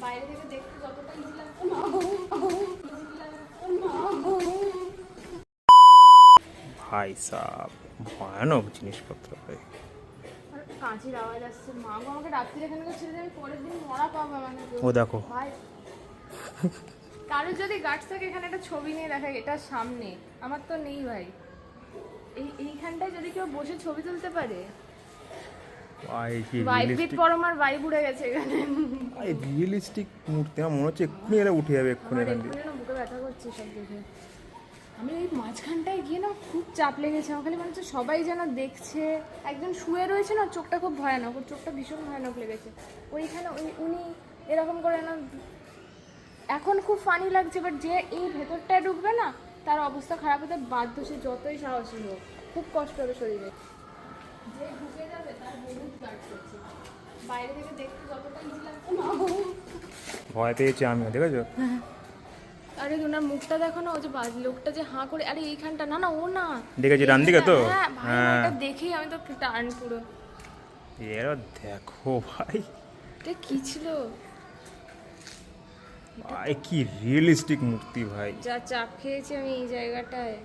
বাইরে থেকে দেখতে যতটা ইজি লাগতো না, ভাই সাব ভয়ানক জিনিসপত্র ভাই। কাঁচির আওয়াজ আসছে। মা গো আমাকে রাত্রিরে এখানে ছেড়ে দিয়ে আমি পরের দিন মরা পাবো আমাকে। ও দেখো ভাই কারোর যদি গাছ থাকে এখানে একটা ছবি নিয়ে দেখা, এটা সামনে আমার তো নেই ভাই। এইখানটায় যদি কেউ বসে ছবি তুলতে পারে। ভাই কি ভাইব্রিট পরমার ভাই উড়ে গেছে এখানে। ভাই রিয়েলিস্টিক মূর্তি, আমার মনে হচ্ছে এক্ষুনি এরা উঠে যাবে এক্ষুনি আমার এখান থেকে। এক্ষুনি না বুকে ব্যথা করছে সব দেখে। আমি এই মাঝখানটায় গিয়ে না খুব চাপ লেগেছে আমার, খালি মনে হচ্ছে সবাই যেন দেখছে। একজন শুয়ে রয়েছে না, চোখটা খুব ভয়ানক, ওর চোখটা ভীষণ ভয়ানক লেগেছে। ওইখানে উনি এরকম করে না, এখন খুব ফানি লাগছে, বাট যে এই ভেতরটায় ঢুকবে না তার অবস্থা খারাপ হতে বাধ্য, সে যতই সাহসী হোক, খুব কষ্ট হবে শরীরে। যে ঢুকে যাবে তার বহুত গার্ড করছে। বাইরে থেকে দেখতে যতটা ইজি লাগতো না, ভয় পেয়েছি আমিও, দেখেছো? আরে ওনার মুখটা দেখো না, ও যে লোকটা যে হাঁ করে, আরে এইখানটা না, না ও না, দেখেছি ডান দিকে তো। হ্যাঁ ভাই, হ্যাঁ এটা দেখেই আমি তো টার্ন পুরো। এরা দেখো ভাই, এটা কি ছিল? ভাই কি রিয়েলিস্টিক মূর্তি ভাই। যা চাপ খেয়েছি আমি এই জায়গাটায়।